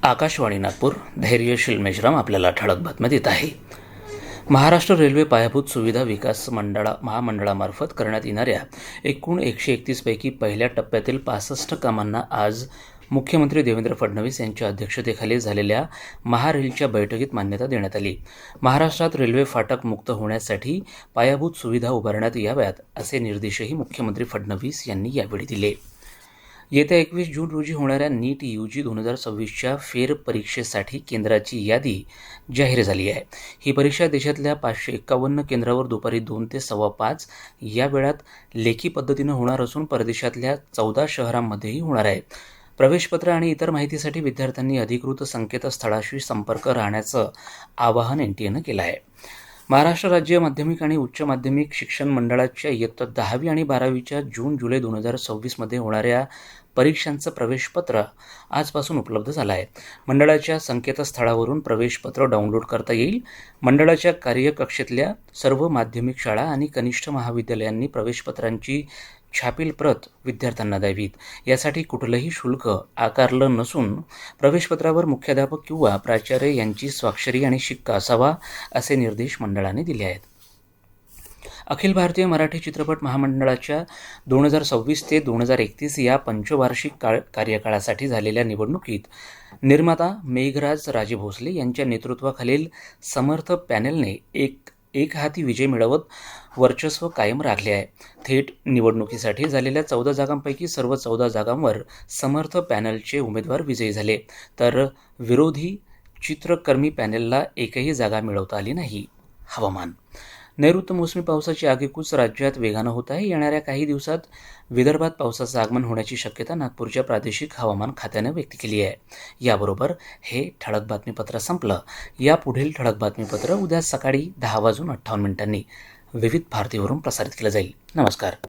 आकाशवाणी नागपूर धैर्यशील मेश्राम आपल्याला ठळक बातम्या देत आहे. महाराष्ट्र रेल्वे पायाभूत सुविधा विकास महामंडळामार्फत करण्यात येणाऱ्या एकूण 131 पैकी पहिल्या टप्प्यातील 65 कामांना आज मुख्यमंत्री देवेंद्र फडणवीस यांच्या अध्यक्षतेखाली झालेल्या महारेलच्या बैठकीत मान्यता देण्यात आली. महाराष्ट्रात रेल्वे फाटक मुक्त होण्यासाठी पायाभूत सुविधा उभारण्यात याव्यात असे निर्देशही मुख्यमंत्री फडणवीस यांनी यावेळी दिले. येत्या 21 जून रोजी होणाऱ्या नीट UG 2026च्या फेरपरीक्षेसाठी केंद्राची यादी जाहीर झाली आहे. ही परीक्षा देशातल्या 551 केंद्रावर दुपारी 2 ते 5:15 या वेळात लेखी पद्धतीनं होणार असून परदेशातल्या 14 शहरांमध्येही होणार आहे. प्रवेशपत्र आणि इतर माहितीसाठी विद्यार्थ्यांनी अधिकृत संकेतस्थळाशी संपर्क राहण्याचं आवाहन NTAनं केलं आहे. महाराष्ट्र राज्य माध्यमिक आणि उच्च माध्यमिक शिक्षण मंडळाच्या इयत्ता 10वी आणि 12वीच्या जून-जुलै 2026मध्ये होणाऱ्या परीक्षांचं प्रवेशपत्र आजपासून उपलब्ध झालं आहे. मंडळाच्या संकेतस्थळावरून प्रवेशपत्र डाउनलोड करता येईल. मंडळाच्या कार्यकक्षेतल्या सर्व माध्यमिक शाळा आणि कनिष्ठ महाविद्यालयांनी प्रवेशपत्रांची छापील प्रत विद्यार्थ्यांना द्यावीत. यासाठी कुठलंही शुल्क आकारलं नसून प्रवेशपत्रावर मुख्याध्यापक किंवा प्राचार्य यांची स्वाक्षरी आणि शिक्का असावा असे निर्देश मंडळाने दिले आहेत. अखिल भारतीय मराठी चित्रपट महामंडळाच्या 2026 ते 2031 या पंचवार्षिक कार्यकाळासाठी झालेल्या निवडणुकीत निर्माता मेघराज राजे भोसले यांच्या नेतृत्वाखालील समर्थ पॅनेलने एक हाती विजय मिळवत वर्चस्व कायम राखले आहे. थेट निवडणुकीसाठी झालेल्या 14 जागांपैकी सर्व 14 जागांवर समर्थ पॅनलचे उमेदवार विजयी झाले, तर विरोधी चित्रकर्मी पॅनेलला एकही जागा मिळवता आली नाही. हवामान. नैऋत्य मोसमी पावसाची आगेकूच राज्यात वेगानं होत आहे. येणाऱ्या काही दिवसात विदर्भात पावसाचं आगमन होण्याची शक्यता नागपूरच्या प्रादेशिक हवामान खात्यानं व्यक्त केली आहे. याबरोबर हे ठळक बातमीपत्र संपलं. यापुढील ठळक बातमीपत्र उद्या सकाळी 10:58 विविध भारतीवरून प्रसारित केलं जाईल. नमस्कार.